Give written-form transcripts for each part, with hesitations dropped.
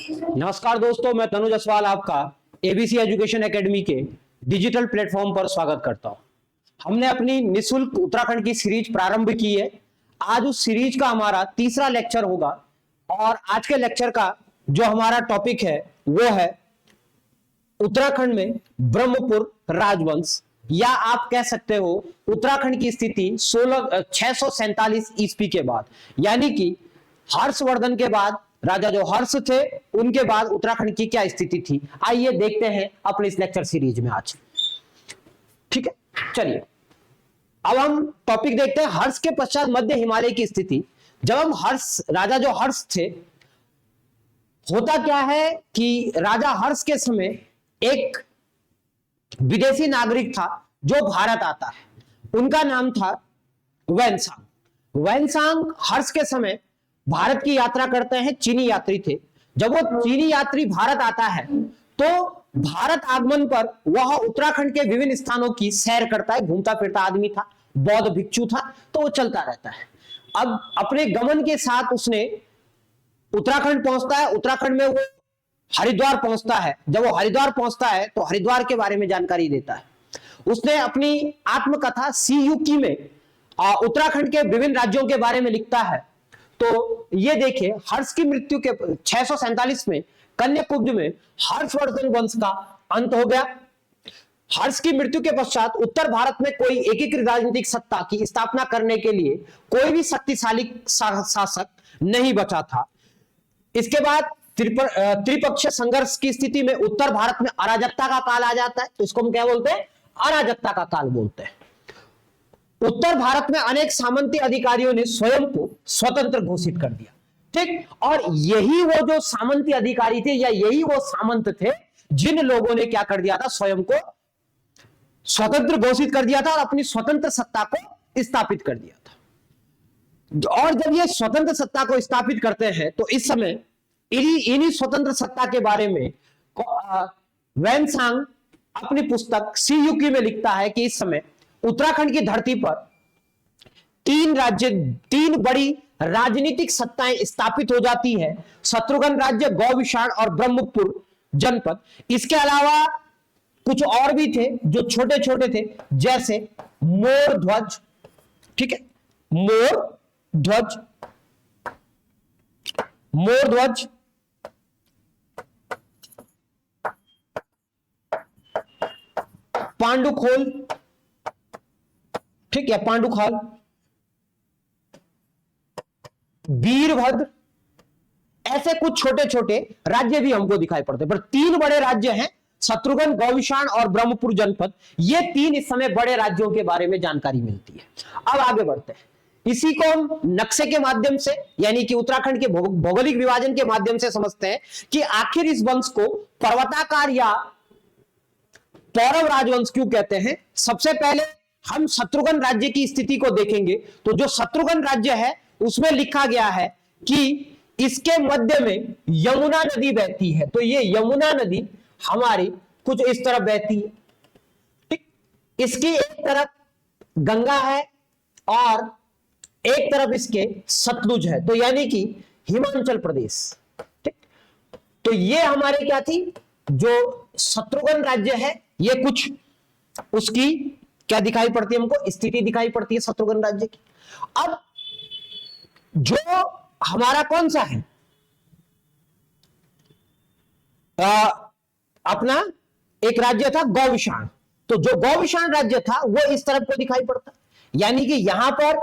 नमस्कार दोस्तों, मैं तनुज असवाल आपका एबीसी एजुकेशन एकेडमी के डिजिटल प्लेटफॉर्म पर स्वागत करता हूं। हमने अपनी निशुल्क उत्तराखंड की सीरीज प्रारंभ की है। आज उस सीरीज का हमारा तीसरा लेक्चर होगा और आज के लेक्चर का जो हमारा टॉपिक है वो है उत्तराखंड में ब्रह्मपुर राजवंश, या आप कह सकते हो उत्तराखंड की स्थिति 647 ईस्वी के बाद, यानी कि हर्षवर्धन के बाद राजा जो हर्ष थे उनके बाद उत्तराखंड की क्या स्थिति थी। आइए देखते हैं अपने इस लेक्चर सीरीज में आज। ठीक है, चलिए अब हम टॉपिक देखते हैं हर्ष के पश्चात मध्य हिमालय की स्थिति। जब हम राजा जो हर्ष थे, होता क्या है कि राजा हर्ष के समय एक विदेशी नागरिक था जो भारत आता है, उनका नाम था वैनसांग। वैनसांग हर्ष के समय भारत की यात्रा करते हैं, चीनी यात्री थे। जब वो चीनी यात्री भारत आता है तो भारत आगमन पर वह उत्तराखंड के विभिन्न स्थानों की सैर करता है। घूमता फिरता आदमी था, बौद्ध भिक्षु था, तो वो चलता रहता है। अब अपने गमन के साथ उसने उत्तराखंड पहुंचता है। उत्तराखंड में वो हरिद्वार पहुंचता है। जब वो हरिद्वार पहुंचता है तो हरिद्वार के बारे में जानकारी देता है। उसने अपनी आत्मकथा सी युकी में उत्तराखंड के विभिन्न राज्यों के बारे में लिखता है। तो ये देखिए, हर्ष की मृत्यु के 647 में कन्याकुब्ज में हर्षवर्धन वंश का अंत हो गया। हर्ष की मृत्यु के पश्चात उत्तर भारत में कोई एकीकृत राजनीतिक सत्ता की स्थापना करने के लिए कोई भी शक्तिशाली शासक नहीं बचा था। इसके बाद त्रिपक्षीय संघर्ष की स्थिति में उत्तर भारत में अराजकता का काल आ जाता है। तो इसको हम क्या बोलते हैं? अराजकता का काल बोलते हैं। उत्तर भारत में अनेक सामंती अधिकारियों ने स्वयं को स्वतंत्र घोषित कर दिया। ठीक, और यही वो जो सामंती अधिकारी थे या यही वो सामंत थे जिन लोगों ने क्या कर दिया था? स्वयं को स्वतंत्र घोषित कर दिया था और अपनी स्वतंत्र सत्ता को स्थापित कर दिया था। और जब ये स्वतंत्र सत्ता को स्थापित करते हैं तो इस समय इन्हीं स्वतंत्र सत्ता के बारे में वैनसांग अपनी पुस्तक सी युकी में लिखता है कि इस समय उत्तराखंड की धरती पर तीन बड़ी राजनीतिक सत्ताएं स्थापित हो जाती है। शत्रुघ्न राज्य, गौविशाण और ब्रह्मपुर जनपद। इसके अलावा कुछ और भी थे जो छोटे छोटे थे, जैसे मोर ध्वज। ठीक है, मोर ध्वज, पांडुखोल, ठीक है, पांडुखाल, वीरभद्र, ऐसे कुछ छोटे छोटे राज्य भी हमको दिखाई पड़ते हैं। पर तीन बड़े राज्य हैं, शत्रुघ्न, गौविशाण और ब्रह्मपुर जनपद। ये तीन इस समय बड़े राज्यों के बारे में जानकारी मिलती है। अब आगे बढ़ते हैं। इसी को हम नक्शे के माध्यम से, यानी कि उत्तराखंड के भौगोलिक विभाजन के माध्यम से समझते हैं कि आखिर इस वंश को पर्वताकार या पौरव राजवंश क्यों कहते हैं। सबसे पहले हम शत्रुघ्न राज्य की स्थिति को देखेंगे तो जो शत्रुघ्न राज्य है उसमें लिखा गया है कि इसके मध्य में यमुना नदी बहती है। तो ये यमुना नदी हमारी कुछ इस तरफ बहती है। ठीक, इसकी एक तरफ गंगा है और एक तरफ इसके सतलुज है, तो यानी कि हिमाचल प्रदेश। ठीक, तो ये हमारे क्या थी, जो शत्रुघ्न राज्य है, ये कुछ उसकी क्या दिखाई पड़ती है, हमको स्थिति दिखाई पड़ती है शत्रुघ्न राज्य की। अब जो हमारा कौन सा है अपना एक राज्य था गौविशाण। तो जो गौविशाण राज्य था वो इस तरफ को दिखाई पड़ता, यानी कि यहां पर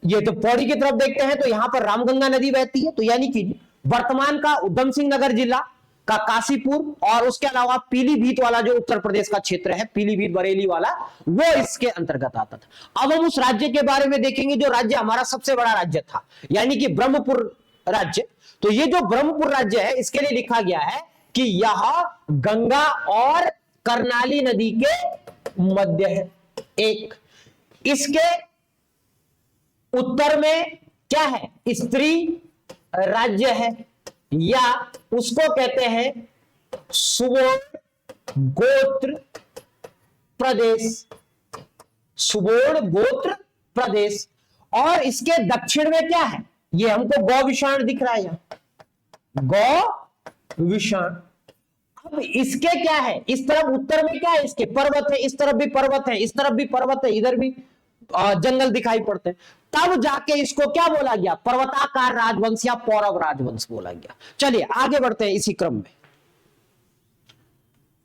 ये तो पौड़ी की तरफ देखते हैं तो यहां पर रामगंगा नदी बहती है। तो यानी कि वर्तमान का उधम सिंह नगर जिला का काशीपुर और उसके अलावा पीलीभीत वाला जो उत्तर प्रदेश का क्षेत्र है, पीलीभीत बरेली वाला, वो इसके अंतर्गत आता था। अब हम उस राज्य के बारे में देखेंगे जो राज्य हमारा सबसे बड़ा राज्य था, यानी कि ब्रह्मपुर राज्य। तो ये जो ब्रह्मपुर राज्य है इसके लिए लिखा गया है कि यह गंगा और कर्नाली नदी के मध्य है। एक इसके उत्तर में क्या है, स्त्री राज्य है, या उसको कहते हैं सुवर्ण गोत्र प्रदेश। सुवर्ण गोत्र प्रदेश। और इसके दक्षिण में क्या है, ये हमको गौविशाण दिख रहा है, यहां विषण। अब इसके क्या है, इस तरफ उत्तर में क्या है, इसके पर्वत है, इस तरफ भी पर्वत है, इस तरफ भी पर्वत है, इधर भी जंगल दिखाई पड़ते हैं। तब जाके इसको क्या बोला गया, पर्वताकार राजवंश या पौरव राजवंश बोला गया। चलिए आगे बढ़ते हैं इसी क्रम में।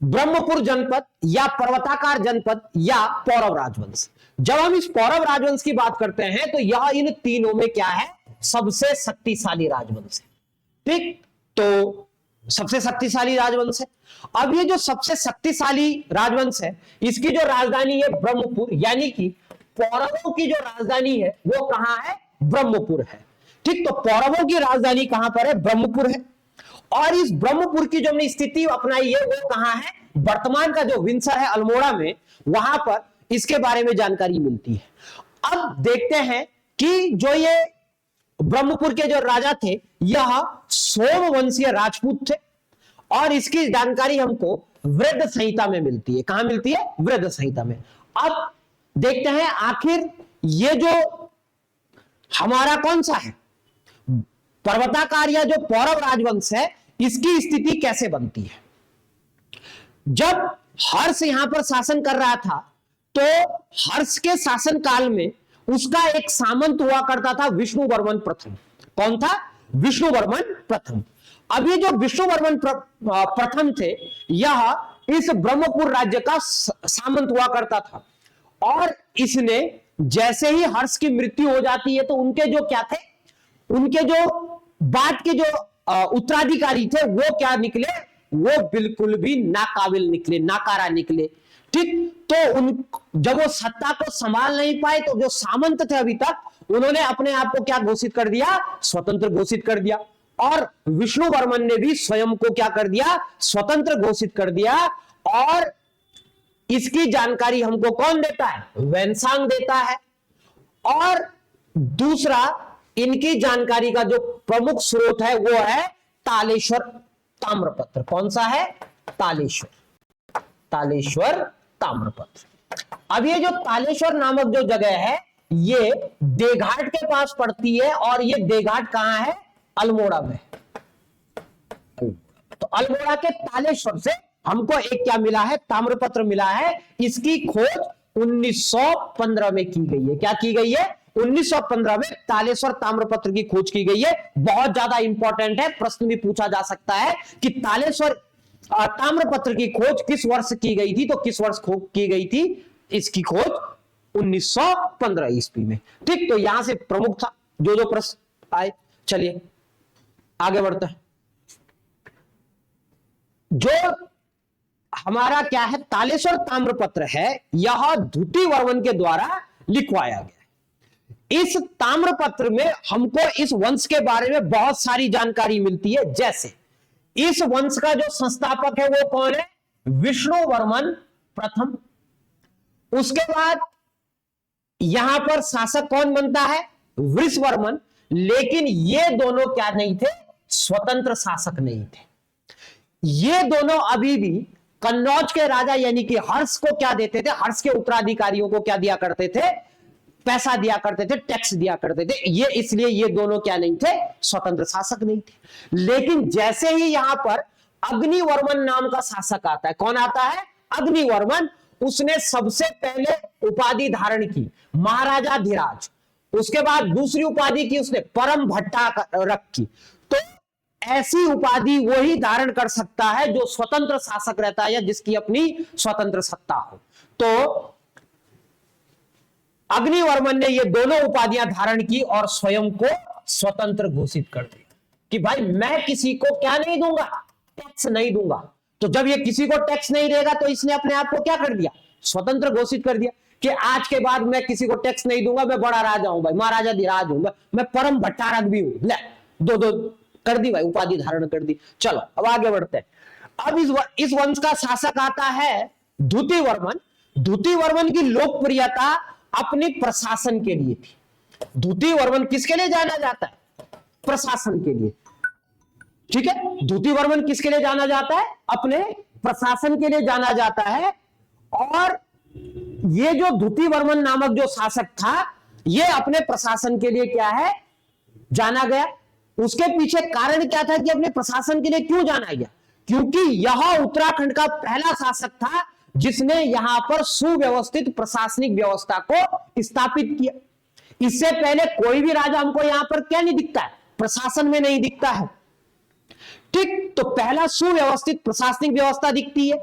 ब्रह्मपुर जनपद या पर्वताकार जनपद या पौरव राजवंश। जब हम इस पौरव राजवंश की बात करते हैं तो यह इन तीनों में क्या है, सबसे शक्तिशाली राजवंश है। ठीक, तो सबसे शक्तिशाली राजवंश है। अब ये जो सबसे शक्तिशाली राजवंश है, इसकी जो राजधानी है ब्रह्मपुर, यानी कि पौरवों की जो राजधानी है वो कहां है, ब्रह्मपुर है। ठीक, तो पौरवों की राजधानी कहां पर है, ब्रह्मपुर है। और इस ब्रह्मपुर की जो हमने स्थिति अपनाई है वो कहां है, वर्तमान का जो विंसर है अल्मोड़ा में, वहां पर इसके बारे में जानकारी मिलती है। अब देखते हैं कि जो ये ब्रह्मपुर के जो राजा थे यह सोमवंशीय राजपूत थे, और इसकी जानकारी हमको वृद्ध संहिता में मिलती है। कहां मिलती है, वृद्ध संहिता में। अब देखते हैं आखिर ये जो हमारा कौन सा है, पर्वताकार या जो पौरव राजवंश है, इसकी स्थिति कैसे बनती है। जब हर्ष यहां पर शासन कर रहा था तो हर्ष के शासन काल में उसका एक सामंत हुआ करता था विष्णुवर्मन प्रथम। कौन था, विष्णुवर्मन प्रथम। अब ये जो विष्णुवर्मन प्रथम थे, यह इस ब्रह्मपुर राज्य का सामंत हुआ करता था। और इसने जैसे ही हर्ष की मृत्यु हो जाती है तो उनके जो क्या थे, उनके जो बाद के जो उत्तराधिकारी थे वो क्या निकले, वो बिल्कुल भी नाकाबिल निकले, नाकारा निकले। ठीक, तो जब वो सत्ता को संभाल नहीं पाए तो जो सामंत थे अभी तक, उन्होंने अपने आप को क्या घोषित कर दिया, स्वतंत्र घोषित कर दिया। और विष्णुवर्मन ने भी स्वयं को क्या कर दिया, स्वतंत्र घोषित कर दिया। और इसकी जानकारी हमको कौन देता है, वेनसांग देता है। और दूसरा इनकी जानकारी का जो प्रमुख स्रोत है वो है तालेश्वर ताम्रपत्र। कौन सा है, तालेश्वर, तालेश्वर ताम्रपत्र। अब ये जो तालेश्वर नामक जो जगह है ये देघाट के पास पड़ती है, और ये देघाट कहां है, अल्मोड़ा में। तो अल्मोड़ा के तालेश्वर से हमको एक क्या मिला है, ताम्रपत्र मिला है। इसकी खोज 1915 में की गई है। क्या की गई है, 1915 में तालेश्वर ताम्रपत्र की खोज की गई है। बहुत ज्यादा इंपॉर्टेंट है, प्रश्न भी पूछा जा सकता है कि तालेश्वर ताम्रपत्र की खोज किस वर्ष की गई थी, तो किस वर्ष की गई थी, इसकी खोज 1915 ईस्वी में। ठीक, तो यहां से प्रमुख था जो प्रश्न आए। चलिए आगे बढ़ते हैं। जो हमारा क्या है, तालेश्वर ताम्रपत्र है, यह द्युतिवर्मन के द्वारा लिखवाया गया। इस ताम्रपत्र में हमको इस वंश के बारे में बहुत सारी जानकारी मिलती है। जैसे इस वंश का जो संस्थापक है वो कौन है, विष्णुवर्मन प्रथम। उसके बाद यहां पर शासक कौन बनता है, वृषवर्मन। लेकिन ये दोनों क्या नहीं थे, स्वतंत्र शासक नहीं थे। ये दोनों अभी भी कन्नौज के राजा यानी कि हर्ष को क्या देते थे, हर्ष के उत्तराधिकारियों को क्या दिया करते थे, पैसा दिया करते थे, टैक्स दिया करते थे। ये इसलिए ये दोनों क्या नहीं थे, स्वतंत्र शासक नहीं थे। लेकिन जैसे ही यहां पर अग्निवर्मन नाम का शासक आता है, कौन आता है, अग्निवर्मन, उसने सबसे पहले उपाधि धारण की महाराजा धीराज। उसके बाद दूसरी उपाधि की उसने परम भट्टा रखी। तो ऐसी उपाधि वही धारण कर सकता है जो स्वतंत्र शासक रहता है या जिसकी अपनी स्वतंत्र सत्ता हो। तो अग्निवर्मन ने ये दोनों उपाधियां धारण की और स्वयं को स्वतंत्र घोषित कर दिया कि भाई मैं किसी को क्या नहीं दूंगा, टैक्स नहीं दूंगा। तो जब ये किसी को टैक्स नहीं देगा तो इसने अपने आप को क्या कर दिया, स्वतंत्र घोषित कर दिया कि आज के बाद मैं किसी को टैक्स नहीं दूंगा, मैं बड़ा राजा हूं भाई, महाराजा धीराज हूं, मैं परम भट्टारक भी हूं। ले दो दो कर दी भाई, उपाधि धारण कर दी। चलो अब आगे बढ़ते हैं। अब इस वंश का शासक आता है द्युतिवर्मन। द्युतिवर्मन की लोकप्रियता अपने प्रशासन के लिए थी। द्युतिवर्मन किसके लिए जाना जाता है, प्रशासन के लिए। ठीक है, द्युतिवर्मन किसके लिए जाना जाता है, अपने प्रशासन के लिए जाना जाता है। और ये जो द्युतिवर्मन नामक जो शासक था, ये अपने प्रशासन के लिए क्या है, जाना गया। उसके पीछे कारण क्या था कि अपने प्रशासन के लिए क्यों जाना गया? क्योंकि यह उत्तराखंड का पहला शासक था जिसने यहां पर सुव्यवस्थित प्रशासनिक व्यवस्था को स्थापित किया। इससे पहले कोई भी राजा हमको यहां पर क्या नहीं दिखता है? प्रशासन में नहीं दिखता है। ठीक, तो पहला सुव्यवस्थित प्रशासनिक व्यवस्था दिखती है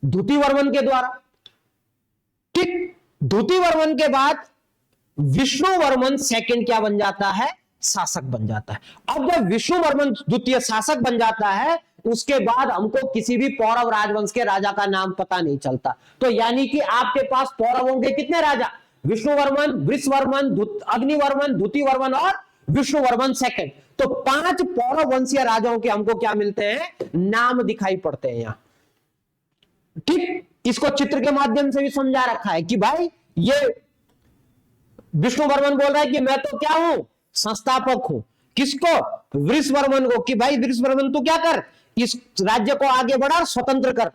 द्वितीय वर्मन के द्वारा। ठीक, द्वितीय वर्मन के बाद विष्णुवर्मन सेकंड क्या बन जाता है? शासक बन जाता है। अब जब विष्णुवर्मन द्वितीय शासक बन जाता है, उसके बाद हमको किसी भी पौरव राजवंश के राजा का नाम पता नहीं चलता। तो यानी कि आपके पास पौरवों के कितने राजा? विष्णुवर्मन, वृषवर्मन, अग्निवर्मन, द्वितीयवर्मन और विष्णुवर्मन सेकंड। तो 5 पौरव वंशीय राजाओं के हमको क्या मिलते हैं? नाम दिखाई पड़ते हैं यहां। ठीक, इसको चित्र के माध्यम से भी समझा रखा है कि भाई ये विष्णुवर्मन बोल रहा है कि मैं तो क्या हूं? संस्थापक हूं। किसको? वृषवर्मन को, कि भाई वृषवर्मन तू क्या कर, इस राज्य को आगे बढ़ा, स्वतंत्र कर।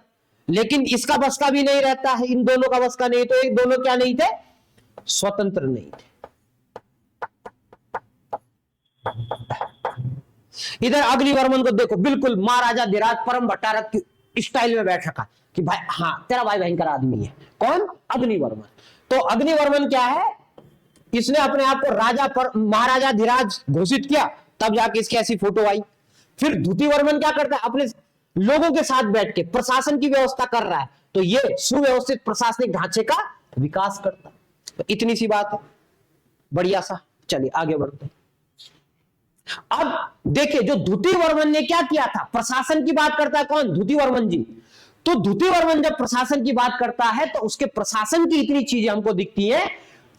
लेकिन इसका बस का भी नहीं रहता है, इन दोनों का बस का नहीं। तो एक दोनों क्या नहीं थे? स्वतंत्र नहीं थे। इधर अग्निवर्मन को देखो, बिल्कुल महाराजा धीराज परम भट्टारक की स्टाइल में बैठ रखा कि भाई हाँ तेरा भाई भयंकर आदमी है। कौन? अग्निवर्मन। तो अग्निवर्मन क्या है? इसने अपने आप को राजा पर महाराजा धीराज घोषित किया, तब जाके इसकी ऐसी फोटो आई। फिर द्वितीयवर्मन क्या करता है? अपने लोगों के साथ बैठ के प्रशासन की व्यवस्था कर रहा है। तो ये सुव्यवस्थित प्रशासनिक ढांचे का विकास करता है। तो इतनी सी बात है, बढ़िया सा। चलिए आगे बढ़ते हैं। अब देखिए जो द्वितीयवर्मन ने क्या किया था, प्रशासन की बात करता है कौन? द्वितीयवर्मन जी। तो द्वितीयवर्मन जब प्रशासन की बात करता है तो उसके प्रशासन की इतनी चीजें हमको दिखती है।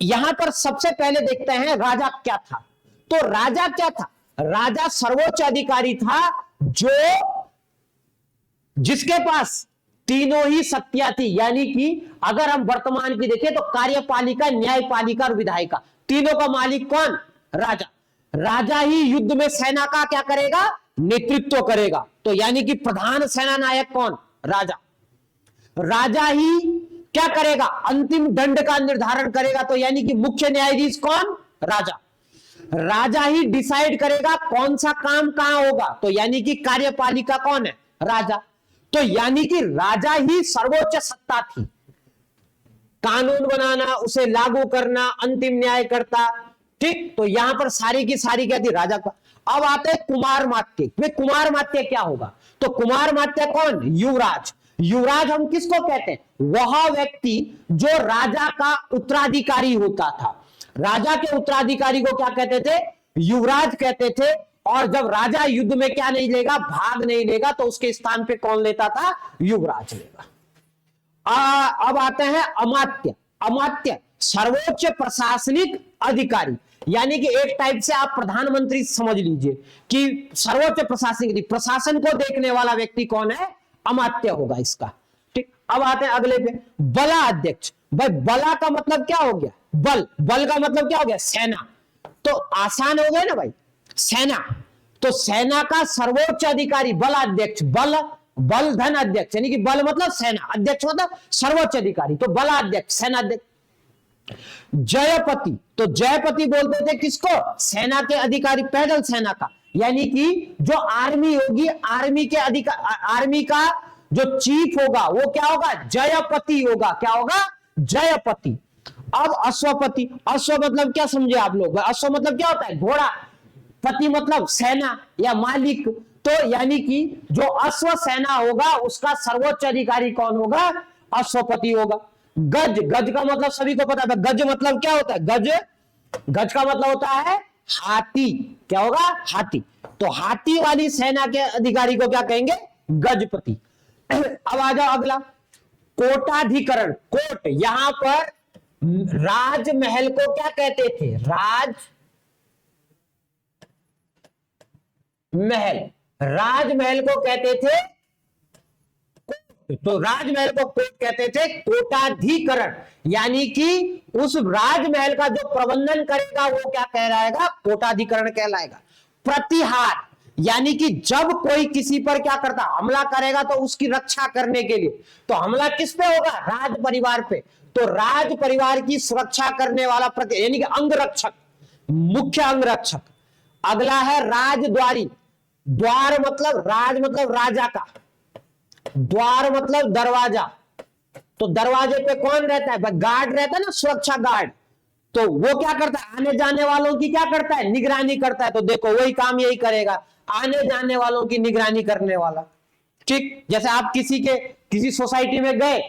यहां पर सबसे पहले देखते हैं राजा क्या था। तो राजा क्या था? राजा सर्वोच्च अधिकारी था जो जिसके पास तीनों ही शक्तियां थी। यानी कि अगर हम वर्तमान की देखें तो कार्यपालिका, न्यायपालिका और विधायिका, तीनों का मालिक कौन? राजा। राजा ही युद्ध में सेना का क्या करेगा? नेतृत्व करेगा। तो यानी कि प्रधान सेना नायक कौन? राजा। राजा ही क्या करेगा? अंतिम दंड का निर्धारण करेगा। तो यानी कि मुख्य न्यायाधीश कौन? राजा। राजा ही डिसाइड करेगा कौन सा काम कहां होगा। तो यानी कि कार्यपालिका कौन है? राजा। तो यानी कि राजा ही सर्वोच्च सत्ता थी। कानून बनाना, उसे लागू करना, अंतिम न्याय करता। ठीक, तो यहां पर सारी की सारी क्या थी? राजा का। अब आते हैं कुमारमात्य। वे कुमारमात्य क्या होगा? तो कुमारमात्य कौन? युवराज। युवराज हम किसको कहते हैं? वह व्यक्ति जो राजा का उत्तराधिकारी होता था। राजा के उत्तराधिकारी को क्या कहते थे? युवराज कहते थे। और जब राजा युद्ध में क्या नहीं लेगा? भाग नहीं लेगा, तो उसके स्थान पे कौन लेता था? युवराज लेगा। अब आते हैं अमात्य। अमात्य सर्वोच्च प्रशासनिक अधिकारी, यानी कि एक टाइप से आप प्रधानमंत्री समझ लीजिए कि सर्वोच्च प्रशासनिक, प्रशासन को देखने वाला व्यक्ति कौन है? अमात्य होगा इसका। ठीक, अब आते हैं अगले पे, बला अध्यक्ष। भाई बला का मतलब क्या हो गया? बल। बल का मतलब क्या हो गया? सेना। तो आसान हो गया ना भाई, सेना। तो सेना का सर्वोच्च अधिकारी बलाध्यक्ष। बल, बल धन अध्यक्ष, यानी कि बल मतलब सेना, अध्यक्ष मतलब सर्वोच्च अधिकारी। तो बलाध्यक्ष, सेनाध्यक्ष। जयपति, तो जयपति बोलते थे किसको? सेना के अधिकारी, पैदल सेना का। यानी कि जो आर्मी होगी, आर्मी के अधिकारी, आर्मी का जो चीफ होगा वो क्या होगा? जयपति होगा। क्या होगा? जयपति। अब अश्वपति। अश्व मतलब क्या समझे आप लोग? अश्व मतलब क्या होता है? घोड़ा। पति मतलब सेना या मालिक। तो यानी कि जो अश्व सेना होगा उसका सर्वोच्च अधिकारी कौन होगा? अश्वपति होगा। गज, गज का मतलब सभी को पता है। गज मतलब क्या होता है? गज, गज का मतलब होता है हाथी। क्या होगा? हाथी। तो हाथी वाली सेना के अधिकारी को क्या कहेंगे? गजपति। अब आ जाओ अगला, कोटाधिकरण। कोट, यहां पर राजमहल को क्या कहते थे? राजमहल। राजमहल को कहते थे, तो राजमहल को कोट कहते थे। कोटाधिकरण, यानी कि उस राजमहल का जो प्रबंधन करेगा वो क्या कहलाएगा? कोटाधिकरण कहलाएगा। प्रतिहार, यानी कि जब कोई किसी पर क्या करता? हमला करेगा तो उसकी रक्षा करने के लिए। तो हमला किस पे होगा? राज परिवार पे। तो राज परिवार की सुरक्षा करने वाला यानी कि अंगरक्षक, मुख्य अंगरक्षक। अगला है राजद्वारी। द्वार मतलब राज मतलब राजा का, द्वार मतलब दरवाजा। तो दरवाजे पे कौन रहता है? गार्ड रहता है ना, सुरक्षा गार्ड। तो वो क्या करता है? आने जाने वालों की क्या करता है? निगरानी करता है। तो देखो वही काम यही करेगा, आने जाने वालों की निगरानी करने वाला। ठीक, जैसे आप किसी सोसाइटी में गए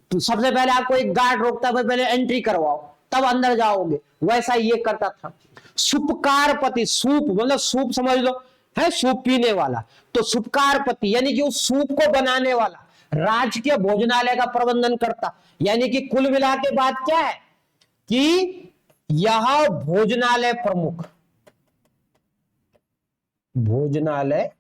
तो सबसे पहले आपको एक गार्ड रोकता है, पहले एंट्री करवाओ तब अंदर जाओगे, वैसा ये करता था। सुपकारपति, सूप मतलब सूप समझ लो है, सूप पीने वाला। तो सुपकारपति यानी कि उस सूप को बनाने वाला, राजकीय भोजनालय का प्रबंधन करता। यानी कि कुल मिला के बात क्या है कि यह भोजनालय प्रमुख, भोजनालय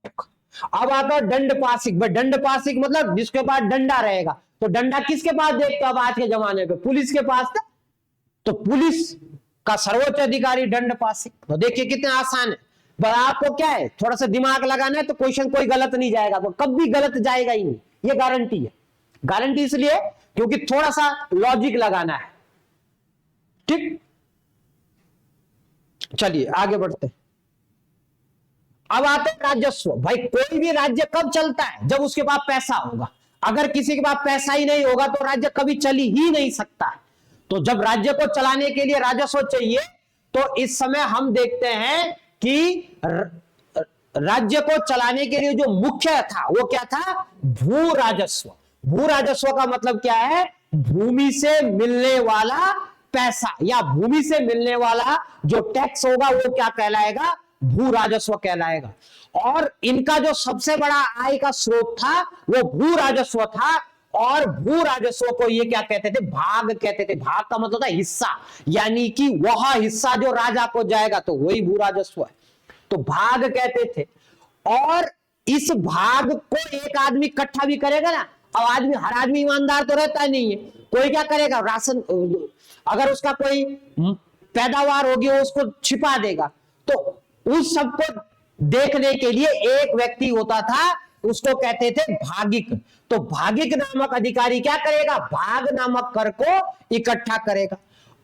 प्रमुख। अब आता है दंडपासिक। भाई दंडपासिक मतलब जिसके पास डंडा रहेगा। तो डंडा किसके पास देखते हो अब आज के जमाने पे? पुलिस के पास था। तो पुलिस का सर्वोच्च अधिकारी दंडपासिक। तो देखिए कितने आसान है। पर आपको क्या है, थोड़ा सा दिमाग लगाना है तो क्वेश्चन कोई गलत नहीं जाएगा, तो कभी गलत जाएगा ही नहीं, ये गारंटी है। गारंटी इसलिए क्योंकि थोड़ा सा लॉजिक लगाना है। ठीक, चलिए आगे बढ़ते हैं। अब आते हैं राजस्व। भाई कोई भी राज्य कब चलता है? जब उसके पास पैसा होगा। अगर किसी के पास पैसा ही नहीं होगा तो राज्य कभी चल ही नहीं सकता। तो जब राज्य को चलाने के लिए राजस्व चाहिए, तो इस समय हम देखते हैं कि राज्य को चलाने के लिए जो मुख्य था वो क्या था? भू राजस्व। भू राजस्व का मतलब क्या है? भूमि से मिलने वाला पैसा या भूमि से मिलने वाला जो टैक्स होगा वो क्या कहलाएगा? भू राजस्व कहलाएगा। और इनका जो सबसे बड़ा आय का स्रोत था वो भू राजस्व था। और भू राजस्व को ये क्या कहते थे? भाग कहते थे। भाग का मतलब था हिस्सा, यानी कि वह हिस्सा जो राजा को जाएगा, तो वही भू राजस्व है। तो भाग कहते थे। और इस भाग को एक आदमी इकट्ठा भी करेगा ना। अब हर आदमी ईमानदार तो रहता नहीं है, कोई क्या करेगा? राशन, अगर उसका कोई पैदावार होगी वो उसको छिपा देगा। तो उस सबको देखने के लिए एक व्यक्ति होता था, उसको कहते थे भागिक। तो भागिक नामक अधिकारी क्या करेगा? भाग नामक कर को इकट्ठा करेगा।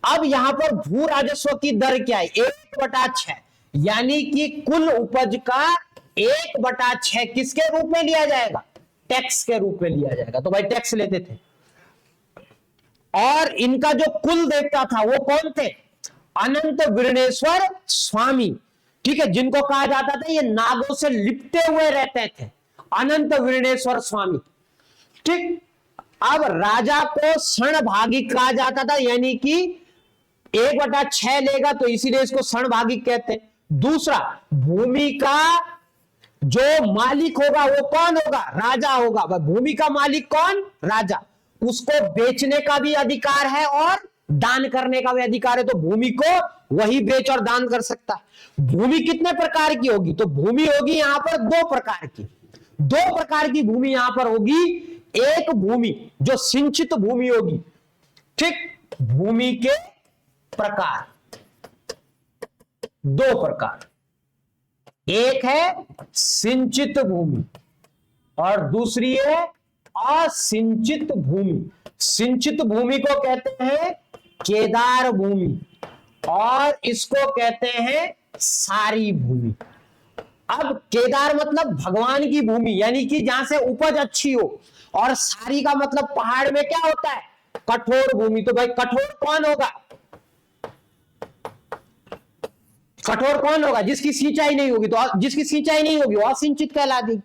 अब यहां पर भू राजस्व की दर क्या है? 1/6, यानी कि कुल उपज का 1/6 किसके रूप में लिया जाएगा? टैक्स के रूप में लिया जाएगा। तो भाई टैक्स लेते थे। और इनका जो कुल देवता था वो कौन थे? अनंत वीरणेश्वर स्वामी। ठीक है, जिनको कहा जाता था ये नागों से लिपटे हुए रहते थे, अनंत वीरणेश्वर स्वामी। ठीक, अब राजा को षणभागिक कहा जाता था, यानी कि 1/6 लेगा तो इसीलिए इसको षणभागिक कहते हैं। दूसरा, भूमि का जो मालिक होगा वो कौन होगा? राजा होगा। भूमि का मालिक कौन? राजा। उसको बेचने का भी अधिकार है और दान करने का भी अधिकार है। तो भूमि को वही बेच और दान कर सकता है। भूमि कितने प्रकार की होगी? तो भूमि होगी यहां पर 2 प्रकार की। 2 प्रकार की भूमि यहां पर होगी। एक भूमि जो सिंचित भूमि होगी। ठीक, भूमि के प्रकार 2 प्रकार, एक है सिंचित भूमि और दूसरी है असिंचित भूमि। सिंचित भूमि को कहते हैं केदार भूमि और इसको कहते हैं सारी भूमि। अब केदार मतलब भगवान की भूमि, यानी कि जहां से उपज अच्छी हो। और सारी का मतलब पहाड़ में क्या होता है? कठोर भूमि। तो भाई कठोर कौन होगा? कठोर कौन होगा? जिसकी सिंचाई नहीं होगी। तो जिसकी सिंचाई नहीं होगी वो असिंचित कहला देगी।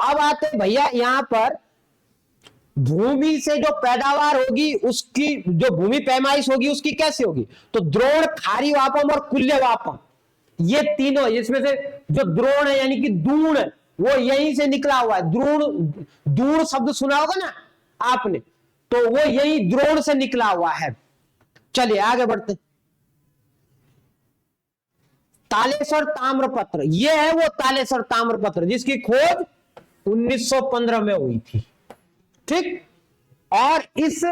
अब आते भैया यहां पर भूमि से जो पैदावार होगी उसकी जो भूमि पैमाइश होगी उसकी कैसे होगी? तो द्रोण, खारी वापम और कुल्य वापम, ये तीनों, इसमें से जो द्रोण है यानी कि दूण, वो यहीं से निकला हुआ है। द्रोण, दूण शब्द सुना होगा ना आपने, तो वो यही द्रोण से निकला हुआ है। चलिए आगे बढ़ते। तालेश्वर ताम्रपत्र, ये है वो तालेश्वर ताम्रपत्र जिसकी खोज 1915 में हुई थी। ठीक, और इस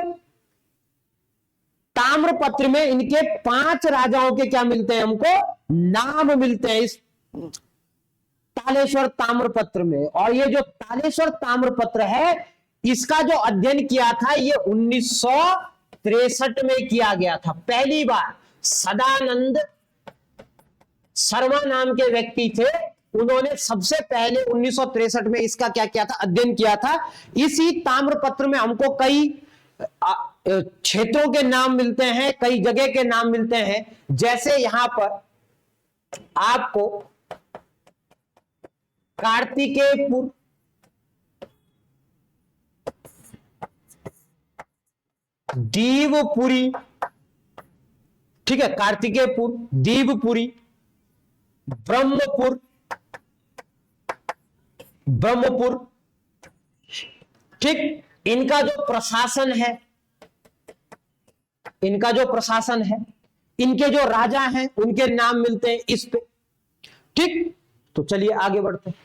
ताम्रपत्र में इनके 5 राजाओं के क्या मिलते हैं? हमको नाम मिलते हैं इस तालेश्वर ताम्रपत्र में। और ये जो तालेश्वर ताम्रपत्र है इसका जो अध्ययन किया था ये 1963 में किया गया था। पहली बार सदानंद शर्मा नाम के व्यक्ति थे। उन्होंने सबसे पहले 1963 में इसका क्या किया था, अध्ययन किया था। इसी ताम्रपत्र में हमको कई क्षेत्रों के नाम मिलते हैं, कई जगह के नाम मिलते हैं। जैसे यहां पर आपको कार्तिकेयपुर, दीवपुरी, ठीक है, कार्तिकेयपुर, दीवपुरी, ब्रह्मपुर, ब्रह्मपुर, ठीक। इनका जो प्रशासन है, इनका जो प्रशासन है, इनके जो राजा हैं उनके नाम मिलते हैं इस पे, ठीक। तो चलिए आगे बढ़ते हैं।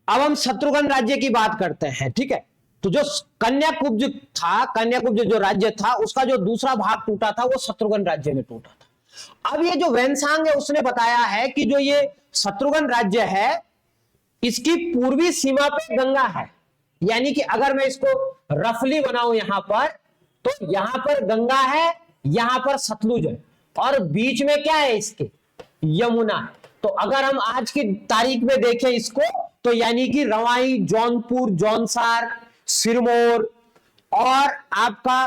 अब हम शत्रुघ्न राज्य की बात करते हैं, ठीक है। तो जो कन्याकुब्ज था, कन्याकुब्ज जो राज्य था उसका जो दूसरा भाग टूटा था वो शत्रुघ्न राज्य में टूटा था। अब ये जो वेनसांग है उसने बताया है कि जो ये शत्रुघ्न राज्य है इसकी पूर्वी सीमा पे गंगा है, यानी कि अगर मैं इसको रफली बनाऊं यहां पर, तो यहां पर गंगा है, यहां पर सतलुज है, और बीच में क्या है इसके, यमुना है। तो अगर हम आज की तारीख में देखें इसको, तो यानी कि रवाई, जौनपुर, जौनसार, सिरमौर और आपका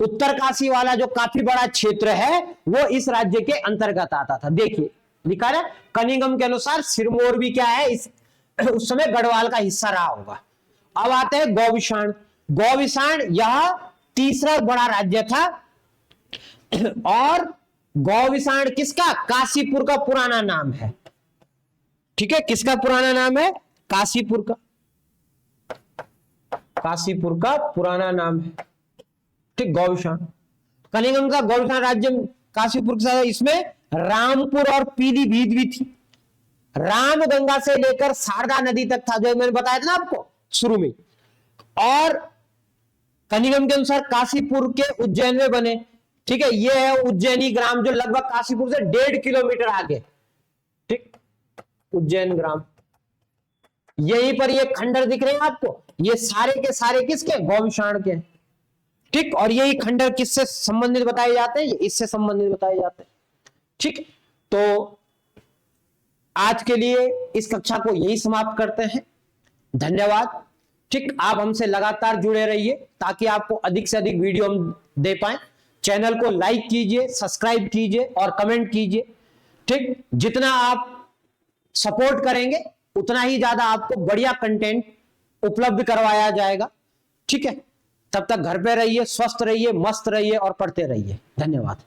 उत्तरकाशी वाला जो काफी बड़ा क्षेत्र है वो इस राज्य के अंतर्गत आता था। देखिए लिखा है कनिंघम के अनुसार सिरमौर भी क्या है, उस समय गढ़वाल का हिस्सा रहा होगा। अब आते हैं गौविषाण। गौविषाण यह तीसरा बड़ा राज्य था, और गौविषाण किसका, काशीपुर का पुराना नाम है, ठीक है। किसका पुराना नाम है, काशीपुर का, काशीपुर का पुराना नाम है, ठीक। गौविषाण, कनिंघम का गौविषाण राज्य काशीपुर के साथ, इसमें रामपुर और पीलीभीत भी थी। राम गंगा से लेकर शारदा नदी तक था, जो मैंने बताया था ना आपको शुरू में। और कनिंघम के अनुसार काशीपुर के उज्जैन में बने, ठीक है। ये है उज्जैनी ग्राम जो लगभग काशीपुर से 1.5 किलोमीटर आगे, ठीक, उज्जैन ग्राम। यहीं पर ये खंडर दिख रहे हैं आपको, ये सारे के सारे किसके, गौविषाण के, ठीक। और यही खंडर किससे संबंधित बताए जाते हैं, इससे संबंधित बताए जाते हैं, ठीक। तो आज के लिए इस कक्षा को यही समाप्त करते हैं। धन्यवाद, ठीक। आप हमसे लगातार जुड़े रहिए ताकि आपको अधिक से अधिक वीडियो हम दे पाए। चैनल को लाइक कीजिए, सब्सक्राइब कीजिए और कमेंट कीजिए, ठीक। जितना आप सपोर्ट करेंगे उतना ही ज्यादा आपको बढ़िया कंटेंट उपलब्ध करवाया जाएगा, ठीक है। तब तक घर पे रहिए, स्वस्थ रहिए, मस्त रहिए और पढ़ते रहिए। धन्यवाद।